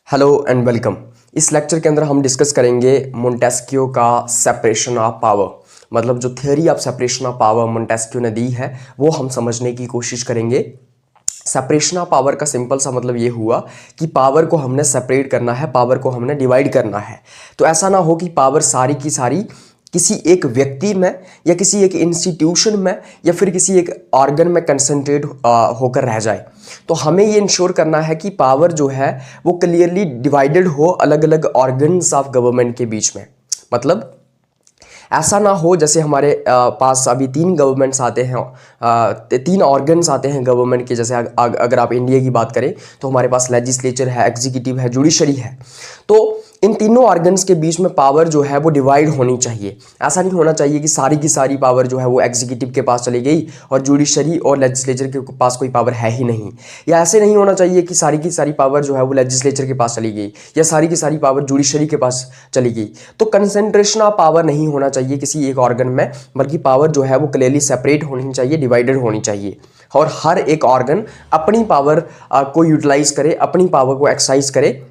Hello and welcome. इस lecture के अंदर हम डिस्कस करेंगे मोंटेस्क्यू का सेपरेशन ऑफ पावर। मतलब जो theory of separation of power Montesquieu ने दी है वो हम समझने की कोशिश करेंगे। सेपरेशन ऑफ पावर का सिंपल सा मतलब ये हुआ कि पावर को हमने सेपरेट करना है, पावर को हमने डिवाइड करना है। तो ऐसा ना हो कि पावर सारी की सारी किसी एक व्यक्ति में या किसी एक इंस्टीट्यूशन में या फिर किसी एक ऑर्गन में कंसंट्रेट होकर रह जाए। तो हमें ये इंश्योर करना है कि पावर जो है वो क्लियरली डिवाइडेड हो अलग अलग ऑर्गन्स ऑफ गवर्नमेंट के बीच में। मतलब ऐसा ना हो जैसे हमारे पास अभी तीन गवर्नमेंट्स आते हैं, तीन ऑर्गन्स आते हैं गवर्नमेंट के। जैसे अगर आप इंडिया की बात करें तो हमारे पास लेजिस्लेचर है, एग्जीक्यूटिव है, जुडिशरी है। तो इन तीनों ऑर्गन्स के बीच में पावर जो है वो डिवाइड होनी चाहिए। ऐसा नहीं होना चाहिए कि सारी की सारी पावर जो है वो एग्जीक्यूटिव के पास चली गई और जुडिशरी और लेजिस्लेचर के पास कोई पावर है ही नहीं। या ऐसे नहीं होना चाहिए कि सारी की सारी पावर जो है वो लेजिस्लेचर के पास चली गई या सारी की सारी पावर जुडिशरी के पास चली गई। तो कंसंट्रेशन ऑफ पावर नहीं होना चाहिए किसी एक ऑर्गन में, बल्कि पावर जो है वो क्लियरली सेपरेट होनी चाहिए, डिवाइडेड होनी चाहिए। और हर एक ऑर्गन अपनी पावर को यूटिलाइज करे, अपनी पावर को एक्सरसाइज करे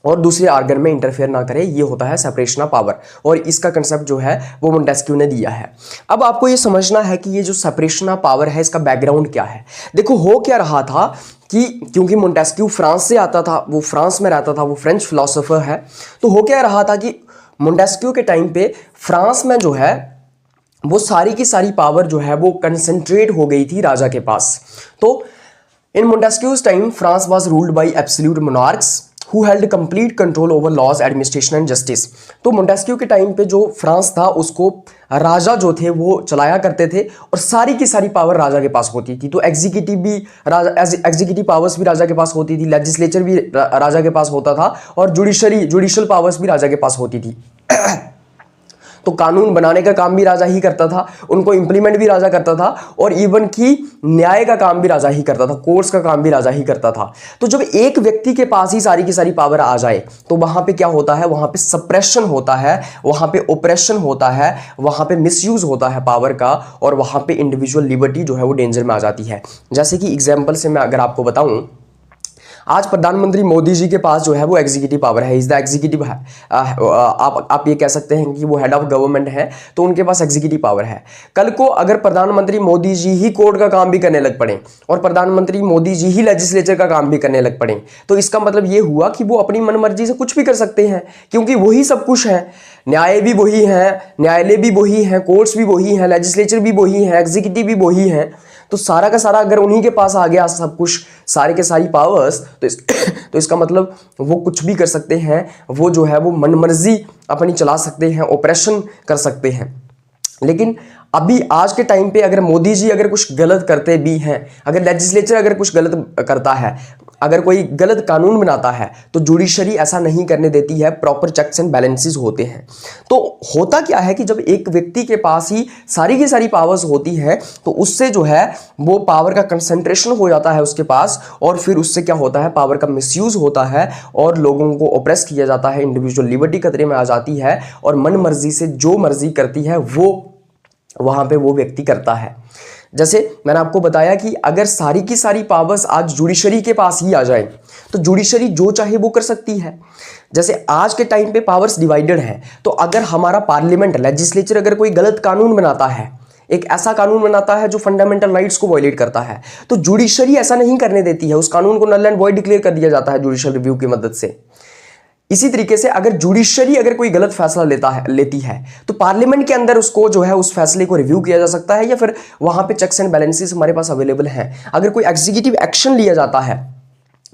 और दूसरे ऑर्गन में इंटरफेयर ना करे। ये होता है सेपरेशन ऑफ पावर और इसका कंसेप्ट जो है वो मोंटेस्क्यू ने दिया है। अब आपको ये समझना है कि ये जो सेपरेशन ऑफ पावर है इसका बैकग्राउंड क्या है। देखो हो क्या रहा था कि क्योंकि मोंटेस्क्यू फ्रांस से आता था, वो फ्रांस में रहता था, वो फ्रेंच फिलोसोफर है। तो हो क्या रहा था कि मोंटेस्क्यू के टाइम पे फ्रांस में जो है वो सारी की सारी पावर जो है वो कंसंट्रेट हो गई थी राजा के पास। तो इन Montesquieu's time France was ruled by absolute monarchs who held complete control over laws, administration and justice। तो मोंटेस्क्यू के टाइम पे जो फ्रांस था उसको राजा जो थे वो चलाया करते थे और सारी की सारी पावर राजा के पास होती थी। तो एग्जीक्यूटिव भी राजा, एग्जीक्यूटिव पावर्स भी राजा के पास होती थी, लेजिस्लेचर भी राजा के पास होता था और जुडिशियल पावर्स भी राजा के पास होती थी। तो कानून बनाने का काम भी राजा ही करता था, उनको इंप्लीमेंट भी राजा करता था और इवन की न्याय का काम भी राजा ही करता था, कोर्ट्स का काम भी राजा ही करता था। तो जब एक व्यक्ति के पास ही सारी की सारी पावर आ जाए तो वहां पे क्या होता है, वहां पे सप्रेशन होता है, वहां पे ओप्रेशन होता है, वहां पे मिसयूज होता है पावर का और वहां पे इंडिविजुअल लिबर्टी जो है वो डेंजर में आ जाती है। जैसे कि एग्जाम्पल से मैं अगर आपको बताऊं, आज प्रधानमंत्री मोदी जी के पास जो है वो एग्जीक्यूटिव पावर है, इज द एग्जीक्यूटिव है। आप ये कह सकते हैं कि वो हेड ऑफ गवर्नमेंट है, तो उनके पास एग्जीक्यूटिव पावर है। कल को अगर प्रधानमंत्री मोदी जी ही कोर्ट का काम भी करने लग पड़े और प्रधानमंत्री मोदी जी ही लेजिस्लेचर का काम भी करने लग पड़े, तो इसका मतलब ये हुआ कि वो अपनी मनमर्जी से कुछ भी कर सकते हैं, क्योंकि वही सब कुछ है। न्याय भी वही है, न्यायालय भी वही है, कोर्ट्स भी वही है, लेजिस्लेचर भी वही है, एग्जीक्यूटिव भी वही है। तो सारा का सारा अगर उन्हीं के पास आ गया सब कुछ, सारे के सारी पावर्स, तो इसका मतलब वो कुछ भी कर सकते हैं। वो जो है वो मनमर्जी अपनी चला सकते हैं, ऑपरेशन कर सकते हैं। लेकिन अभी आज के टाइम पे अगर मोदी जी अगर कुछ गलत करते भी हैं, अगर लेजिस्लेचर अगर कुछ गलत करता है, अगर कोई गलत कानून बनाता है, तो जुडिशरी ऐसा नहीं करने देती है, प्रॉपर चेक्स एंड बैलेंसेस होते हैं। तो होता क्या है कि जब एक व्यक्ति के पास ही सारी की सारी पावर्स होती है तो उससे जो है वो पावर का कंसंट्रेशन हो जाता है उसके पास और फिर उससे क्या होता है, पावर का मिसयूज होता है और लोगों को ऑप्रेस किया जाता है, इंडिविजुअल लिबर्टी खतरे में आ जाती है और मन मर्जी से जो मर्जी करती है वो वहां पे वो व्यक्ति करता है। जैसे मैंने आपको बताया कि अगर सारी की सारी पावर्स आज जुडिशरी के पास ही आ जाए तो जुडिशरी जो चाहे वो कर सकती है। जैसे आज के टाइम पे पावर्स डिवाइडेड है, तो अगर हमारा पार्लियामेंट, लेजिस्लेचर अगर कोई गलत कानून बनाता है, एक ऐसा कानून बनाता है जो फंडामेंटल राइट्स को वायलेट करता है, तो जुडिशरी ऐसा नहीं करने देती है, उस कानून को नल एंड वॉइड डिक्लेयर कर दिया जाता है जुडिशियल रिव्यू की मदद से। इसी तरीके से अगर जुडिशरी अगर कोई गलत फैसला लेती है तो पार्लियामेंट के अंदर उसको जो है उस फैसले को रिव्यू किया जा सकता है या फिर वहां पे चेक्स एंड बैलेंसेस हमारे पास अवेलेबल हैं। अगर कोई एग्जीक्यूटिव एक्शन लिया जाता है,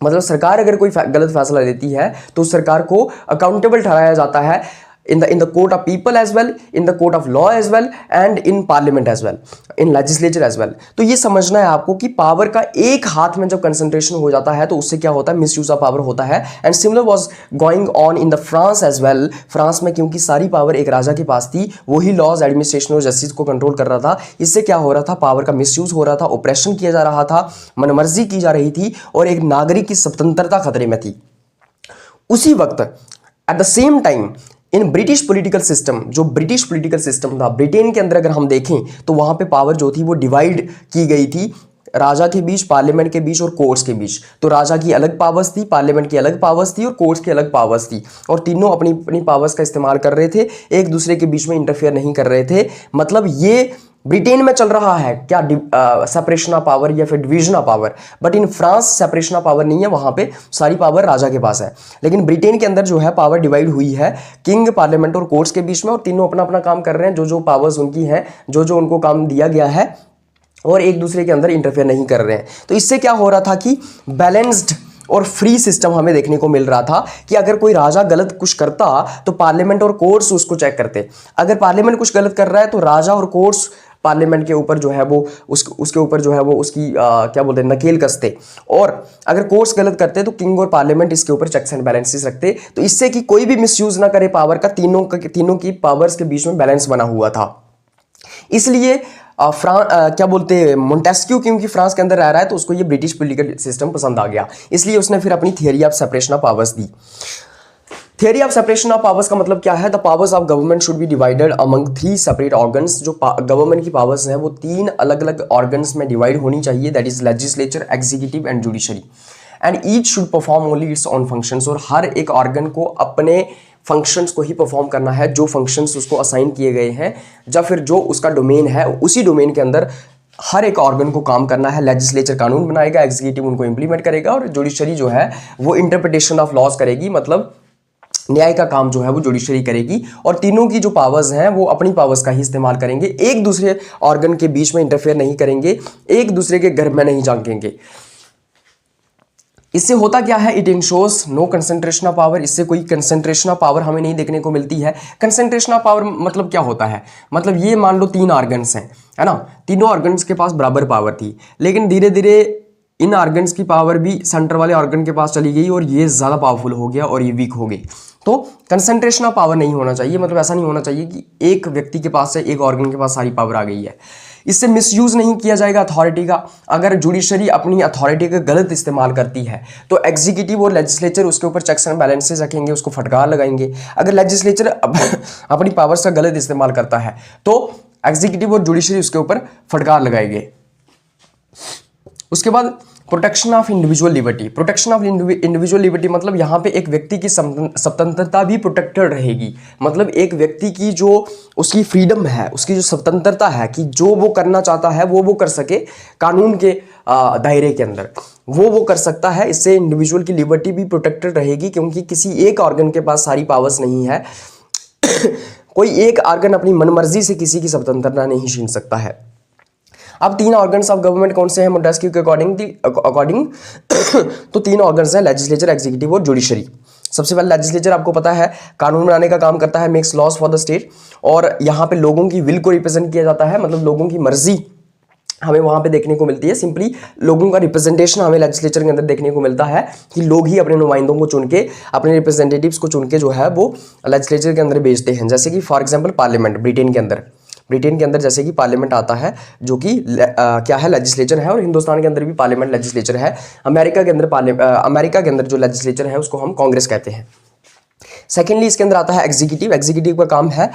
मतलब सरकार अगर कोई गलत फैसला लेती है तो उस सरकार को अकाउंटेबल ठहराया जाता है in the court of people as well, in the court of law as well and in parliament as well, in legislature as well। तो ये समझना है आपको कि पावर का एक हाथ में जब कंसंट्रेशन हो जाता है तो उससे क्या होता है, मिसयूज ऑफ पावर होता है। And similar was going on in the France as well. France में क्योंकि सारी पावर एक राजा के पास थी, वही लॉज, एडमिनिस्ट्रेशन और जस्टिस को कंट्रोल कर रहा था। इससे क्या हो रहा था, पावर का मिसयूज हो रहा था, ऑपरेशन किया जा रहा था, मनमर्जी की जा रही थी और एक नागरिक की स्वतंत्रता खतरे में थी। उसी वक्त at the same time in British political system, जो ब्रिटिश पॉलिटिकल सिस्टम था, ब्रिटेन के अंदर अगर हम देखें तो वहां पे पावर जो थी वो डिवाइड की गई थी राजा के बीच, पार्लियामेंट के बीच और कोर्ट्स के बीच। तो राजा की अलग पावर्स थी, पार्लियामेंट की अलग पावर्स थी और कोर्ट्स की अलग पावर्स थी, और तीनों अपनी अपनी पावर्स का इस्तेमाल कर रहे थे, एक दूसरे के बीच में इंटरफेयर नहीं कर रहे थे। मतलब ये ब्रिटेन में चल रहा है क्या, सेपरेशन ऑफ पावर या फिर division of power. But in France separation of power नहीं है, वहां पे सारी पावर राजा के पास है। लेकिन ब्रिटेन के अंदर जो है पावर डिवाइड हुई है किंग, पार्लियामेंट और कोर्ट्स के बीच में, और तीनों अपना अपना काम कर रहे हैं, जो जो पावर्स उनकी हैं, जो जो उनको काम दिया गया है, और एक दूसरे के अंदर इंटरफेयर नहीं कर रहे हैं। तो इससे क्या हो रहा था कि बैलेंस्ड और फ्री सिस्टम हमें देखने को मिल रहा था कि अगर कोई राजा गलत कुछ करता तो पार्लियामेंट और कोर्ट्स उसको चेक करते। अगर पार्लियामेंट कुछ गलत कर रहा है तो राजा और कोर्ट्स पार्लियामेंट के ऊपर जो है वो उसके ऊपर जो है वो उसकी क्या बोलते हैं, नकेल कसते। और अगर कोर्ट्स गलत करते तो किंग और पार्लियामेंट इसके ऊपर चेक्स एंड बैलेंसेस रखते। तो इससे कि कोई भी मिसयूज ना करे पावर का, तीनों की पावर्स के बीच में बैलेंस बना हुआ था। इसलिए क्या बोलते हैं, मोंटेस्क्यू क्योंकि फ्रांस के अंदर रह रहा है तो उसको ये ब्रिटिश पॉलिटिकल सिस्टम पसंद आ गया, इसलिए उसने फिर अपनी theory of separation of powers the. Theory of separation of powers का मतलब क्या है? The powers of government should be divided among 3 separate organs. जो गवर्नमेंट की पावर्स हैं वो 3 अलग अलग ऑर्गन्स में डिवाइड होनी चाहिए, that is legislature, executive and judiciary, and each should perform only it's on functions. और हर एक ऑर्गन को अपने फंक्शंस को ही परफॉर्म करना है, जो फंक्शंस उसको असाइन किए गए हैं, या फिर जो उसका डोमेन है, उसी डोमेन के अंदर हर एक ऑर्गन को काम करना है। लेजिस्लेचर कानून बनाएगा, एग्जीक्यूटिव उनको इंप्लीमेंट करेगा, और जुडिशरी जो है वो इंटरप्रिटेशन ऑफ लॉज करेगी, मतलब न्याय का काम जो है वो जुडिशरी करेगी। और तीनों की जो पावर्स हैं वो अपनी पावर्स का ही इस्तेमाल करेंगे, एक दूसरे ऑर्गन के बीच में इंटरफेयर नहीं करेंगे, एक दूसरे के घर में नहीं झांकेंगे। इससे होता क्या है? It ensures no concentration of power. इससे कोई कंसंट्रेशन ऑफ पावर हमें नहीं देखने को मिलती है। कंसंट्रेशन ऑफ पावर मतलब क्या होता है? मतलब ये मान लो 3 ऑर्गन्स हैं, है ना, तीनों ऑर्गन्स के पास बराबर पावर थी, लेकिन धीरे धीरे इन ऑर्गन्स की पावर भी सेंटर वाले ऑर्गन के पास चली गई और ये ज़्यादा पावरफुल हो गया और ये वीक हो गई। तो कंसंट्रेशन ऑफ पावर नहीं होना चाहिए, मतलब ऐसा नहीं होना चाहिए कि एक व्यक्ति के पास से एक ऑर्गन के पास सारी पावर आ गई है। इससे मिसयूज नहीं किया जाएगा अथॉरिटी का। अगर जुडिशरी अपनी अथॉरिटी का गलत इस्तेमाल करती है तो एग्जीक्यूटिव और लेजिस्लेचर उसके ऊपर चेक्स एंड बैलेंसेस रखेंगे, उसको फटकार लगाएंगे। अगर लेजिस्लेचर अपनी पावर्स का गलत इस्तेमाल करता है तो एग्जीक्यूटिव और जुडिशरी उसके ऊपर फटकार लगाएंगे। उसके बाद protection of individual liberty. Protection of individual liberty मतलब यहाँ पे एक व्यक्ति की स्वतंत्रता भी प्रोटेक्टेड रहेगी। मतलब एक व्यक्ति की जो उसकी फ्रीडम है, उसकी जो स्वतंत्रता है कि जो वो करना चाहता है वो कर सके, कानून के दायरे के अंदर वो कर सकता है। इससे इंडिविजुअल की लिबर्टी भी प्रोटेक्टेड रहेगी, क्योंकि किसी एक ऑर्गन के पास सारी पावर्स नहीं है। कोई एक ऑर्गन अपनी मनमर्जी से किसी की स्वतंत्रता नहीं छीन सकता है। अब 3 ऑर्गन्स ऑफ गवर्नमेंट कौन से हैं मोंटेस्क्यू के अकॉर्डिंग? तो 3 ऑर्गन्स हैं, लेजिस्लेचर, एग्जीक्यूटिव और जुडिशरी। सबसे पहले लेजिस्लेचर आपको पता है कानून बनाने का काम करता है, makes laws for the state, और यहाँ पे लोगों की विल को रिप्रेजेंट किया जाता है, मतलब लोगों की मर्जी हमें वहाँ पे देखने को मिलती है। सिंपली लोगों का रिप्रेजेंटेशन हमें लेजिस्लेचर के अंदर देखने को मिलता है कि लोग ही अपने नुमाइंदों को चुन के, अपने रिप्रेजेंटेटिव्स को चुन के जो है वो लेजिस्लेचर के अंदर भेजते हैं। जैसे कि फॉर एग्जाम्पल पार्लियामेंट, ब्रिटेन के अंदर जैसे कि पार्लियामेंट आता है जो कि क्या है, लेजिस्लेचर है, और हिंदुस्तान के अंदर भी पार्लियामेंट लेजिस्लेचर है। अमेरिका के अंदर जो लेजिस्लेचर है उसको हम कांग्रेस कहते हैं। सेकेंडली इसके अंदर आता है एग्जीक्यूटिव। एग्जीक्यूटिव का काम है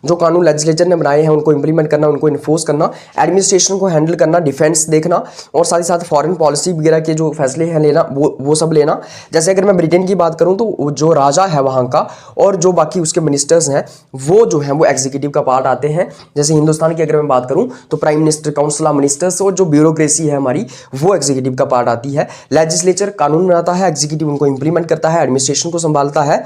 जो कानून लेजिस्लेचर ने बनाए हैं उनको इंप्लीमेंट करना, उनको इन्फोर्स करना, एडमिनिस्ट्रेशन को हैंडल करना, डिफेंस देखना, और साथ ही साथ फॉरेन पॉलिसी वगैरह के जो फैसले हैं लेना, वो सब लेना। जैसे अगर मैं ब्रिटेन की बात करूं तो जो राजा है वहाँ का और जो बाकी उसके मिनिस्टर्स हैं वो जो हैं वो एग्जीक्यूटिव का पार्ट आते हैं। जैसे हिंदुस्तान की अगर मैं बात करूँ तो prime minister, council of ministers और जो ब्यूरोक्रेसी है हमारी वो एग्जीक्यूटिव का पार्ट आती है। लेजिस्लेचर कानून बनाता है, एग्जीक्यूटिव उनको इंप्लीमेंट करता है, एडमिनिस्ट्रेशन को संभालता है।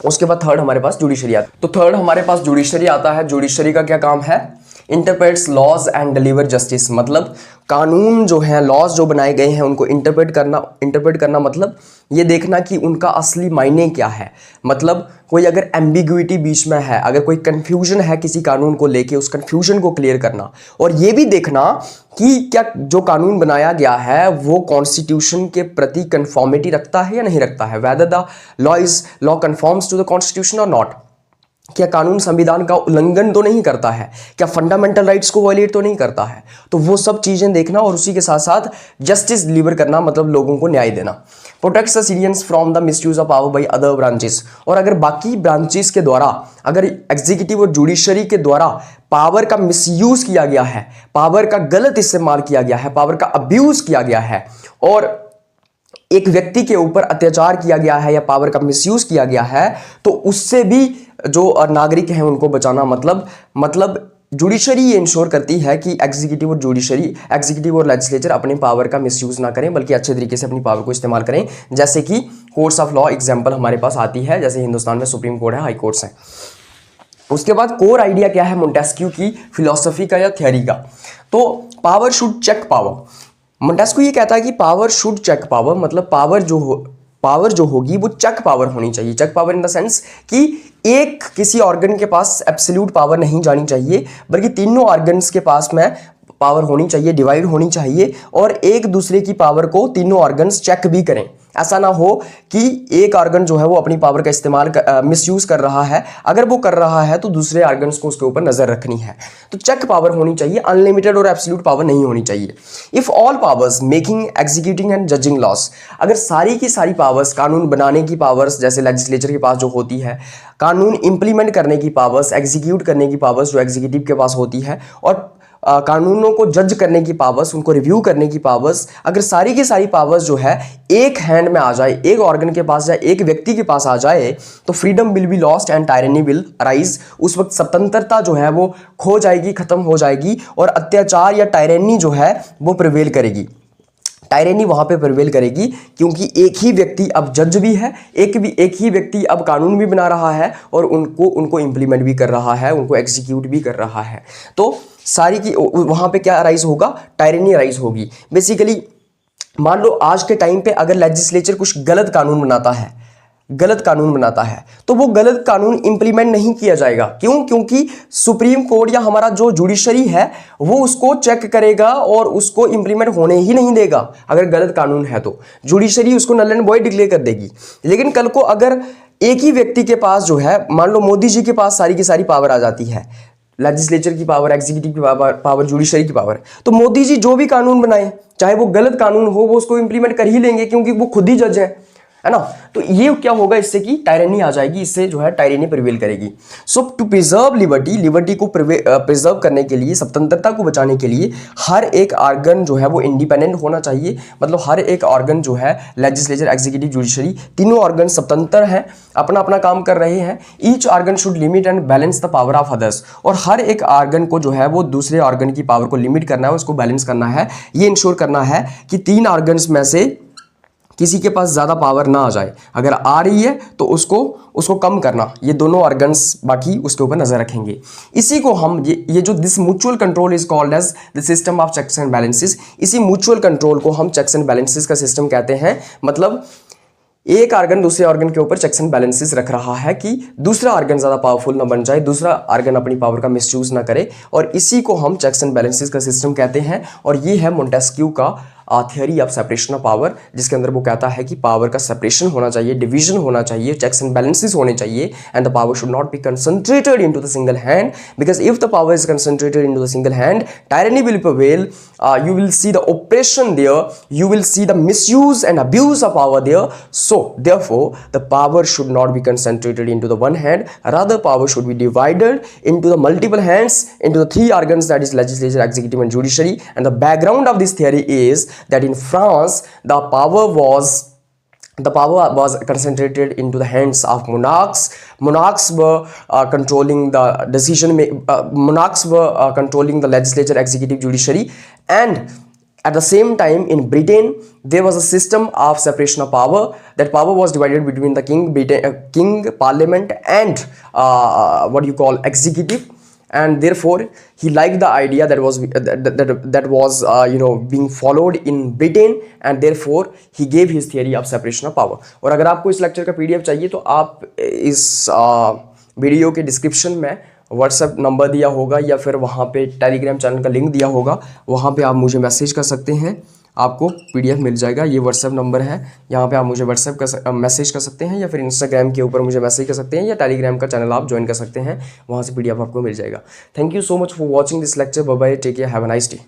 उसके बाद थर्ड हमारे पास जुडिशरी आता है। तो थर्ड हमारे पास जुडिशरी आता है। जुडिशरी का क्या काम है? Interprets laws and deliver justice. मतलब कानून जो है, लॉज जो बनाए गए हैं उनको इंटरप्रेट करना मतलब ये देखना कि उनका असली मायने क्या है। मतलब कोई अगर एम्बिग्युइटी बीच में है, अगर कोई कंफ्यूजन है किसी कानून को लेके, उस कंफ्यूजन को क्लियर करना, और ये भी देखना कि क्या जो कानून बनाया गया है वो कॉन्स्टिट्यूशन के प्रति कंफॉर्मिटी रखता है या नहीं रखता है, whether the law conforms to the constitution और नॉट। क्या कानून संविधान का उल्लंघन तो नहीं करता है, क्या फंडामेंटल राइट्स को वायलेट तो नहीं करता है। तो वो सब चीजें देखना और उसी के साथ साथ जस्टिस डिलीवर करना, मतलब लोगों को न्याय देना। Protects the citizens from the misuse of power by other branches. और अगर बाकी ब्रांचेस के द्वारा, अगर एग्जीक्यूटिव और जुडिशरी के द्वारा पावर का मिसयूज किया गया है, पावर का गलत इस्तेमाल किया गया है, पावर का अब्यूज किया गया है और एक व्यक्ति के ऊपर अत्याचार किया गया है या पावर का मिसयूज किया गया है, तो उससे भी जो नागरिक हैं उनको बचाना, मतलब जुडिशरी ये इंश्योर करती है कि एग्जीक्यूटिव और लेजिस्लेचर अपने पावर का मिसयूज ना करें, बल्कि अच्छे तरीके से अपनी पावर को इस्तेमाल करें। जैसे कि कोर्ट्स ऑफ लॉ एग्जांपल हमारे पास आती है, जैसे हिंदुस्तान में सुप्रीम कोर्ट है, हाई कोर्ट्स हैं। उसके बाद कोर आइडिया क्या है मोंटेस्क्यू की फिलॉसफी का या थ्योरी का, तो power should check power. Montesquieu ये कहता है कि पावर शुड चेक पावर, मतलब पावर जो होगी वो चेक पावर होनी चाहिए। Check power in the sense कि एक किसी ऑर्गन के पास एब्सोल्यूट पावर नहीं जानी चाहिए, बल्कि तीनों ऑर्गन्स के पास में पावर होनी चाहिए, डिवाइड होनी चाहिए और एक दूसरे की पावर को तीनों ऑर्गन्स चेक भी करें। ऐसा ना हो कि एक ऑर्गन जो है वो अपनी पावर का इस्तेमाल मिसयूज कर रहा है, अगर वो कर रहा है तो दूसरे ऑर्गन्स को उसके ऊपर नजर रखनी है। तो चेक पावर होनी चाहिए, अनलिमिटेड और एब्सोल्यूट पावर नहीं होनी चाहिए। If all powers making, executing and judging loss, अगर सारी की सारी पावर्स, कानून बनाने की पावर्स जैसे लेजिस्लेचर के पास जो होती है, कानून इंप्लीमेंट करने की पावर्स, एग्जीक्यूट करने की पावर्स जो एग्जीक्यूटिव के पास होती है, और कानूनों को जज करने की पावर्स, उनको रिव्यू करने की पावर्स, अगर सारी की सारी पावर्स जो है एक हैंड में आ जाए, एक ऑर्गन के पास जाए, एक व्यक्ति के पास आ जाए, तो freedom will be lost and tyranny will arise. उस वक्त स्वतंत्रता जो है वो खो जाएगी, खत्म हो जाएगी और अत्याचार या टायरनी जो है वो प्रिवेल करेगी। टायरनी वहां पे प्रिवेल करेगी क्योंकि एक ही व्यक्ति अब जज भी है, एक ही व्यक्ति अब कानून भी बना रहा है और उनको इंप्लीमेंट भी कर रहा है, उनको एग्जीक्यूट भी कर रहा है। तो सारी की वहां पे क्या राइज होगा, टायरनी राइज होगी। बेसिकली मान लो आज के टाइम पे अगर लेजिस्लेचर कुछ गलत कानून बनाता है तो वो गलत कानून इंप्लीमेंट नहीं किया जाएगा। क्यों? क्योंकि सुप्रीम कोर्ट या हमारा जो जुडिशरी है वो उसको चेक करेगा और उसको इंप्लीमेंट होने ही नहीं देगा। अगर गलत कानून है तो जुडिशरी उसको नल एंड वॉइड डिक्लेयर कर देगी। लेकिन कल को अगर एक ही व्यक्ति के पास जो है, मान लो मोदी जी के पास सारी की सारी पावर आ जाती है, लेजिस्लेचर की पावर, एग्जीक्यूटिव की पावर, जुडिशरी की पावर, तो मोदी जी जो भी कानून बनाए, चाहे वो गलत कानून हो, वो उसको इंप्लीमेंट कर ही लेंगे क्योंकि वो खुद ही जज है ना। तो ये क्या होगा, इससे कि टायरनी आ जाएगी, इससे जो है टायरनी प्रिवेल करेगी। सो टू प्रिजर्व लिबर्टी को प्रिजर्व करने के लिए, स्वतंत्रता को बचाने के लिए हर एक ऑर्गन जो है वो इंडिपेंडेंट होना चाहिए। मतलब हर एक ऑर्गन जो है, लेजिस्लेचर, एग्जीक्यूटिव, जुडिशरी, तीनों ऑर्गन स्वतंत्र हैं, अपना अपना काम कर रहे हैं। Each organ should limit and balance the power of others, और हर एक ऑर्गन को जो है वो दूसरे ऑर्गन की पावर को लिमिट करना है, उसको बैलेंस करना है। ये इंश्योर करना है कि तीन ऑर्गन्स में से किसी के पास ज़्यादा पावर ना आ जाए, अगर आ रही है तो उसको कम करना, ये दोनों ऑर्गन्स बाकी उसके ऊपर नजर रखेंगे। इसी को हम ये जो this mutual control is called as the system of checks and balances, इसी म्यूचुअल कंट्रोल को हम चेक्स एंड बैलेंसेस का सिस्टम कहते हैं। मतलब एक ऑर्गन दूसरे ऑर्गन के ऊपर चेक्स एंड बैलेंसेस रख रहा है कि दूसरा ऑर्गन ज़्यादा पावरफुल ना बन जाए, दूसरा ऑर्गन अपनी पावर का मिसयूज ना करे, और इसी को हम चेक्स एंड बैलेंसेस का सिस्टम कहते हैं। और ये है मोंटेस्क्यू का theory of separation of power, जिसके अंदर वो कहता है कि पावर का सेपरेशन होना चाहिए, डिवीजन होना चाहिए, चेक्स एंड बैलेंसेस होने चाहिए, and the power should not be concentrated into the single hand, because if the power is concentrated into the single hand, tyranny will prevail, you will see the oppression there, you will see the misuse and abuse of power there. So therefore the power should not be concentrated into the one hand, rather power should be divided into the multiple hands, into the three organs, that is legislature, executive and judiciary. And the background of this theory is that in France the power was concentrated into the hands of monarchs. Monarchs were controlling the decision monarchs were controlling the legislature, executive, judiciary. And at the same time in Britain there was a system of separation of power. That power was divided between the king, parliament and what you call executive. And therefore he liked the idea that was being followed in Britain, and therefore he gave his theory of separation of power. और अगर आपको इस lecture का PDF चाहिए तो आप इस video के डिस्क्रिप्शन में व्हाट्सएप नंबर दिया होगा या फिर वहाँ पे टेलीग्राम चैनल का लिंक दिया होगा, वहाँ पे आप मुझे मैसेज कर सकते हैं, आपको PDF मिल जाएगा। ये व्हाट्सएप नंबर है, यहाँ पे आप मुझे व्हाट्सएप का मैसेज कर सकते हैं या फिर इंस्टाग्राम के ऊपर मुझे मैसेज कर सकते हैं, या टेलीग्राम का चैनल आप ज्वाइन कर सकते हैं, वहाँ से PDF आपको मिल जाएगा। Thank you so much for watching this lecture. Bye bye, take care, have a nice day.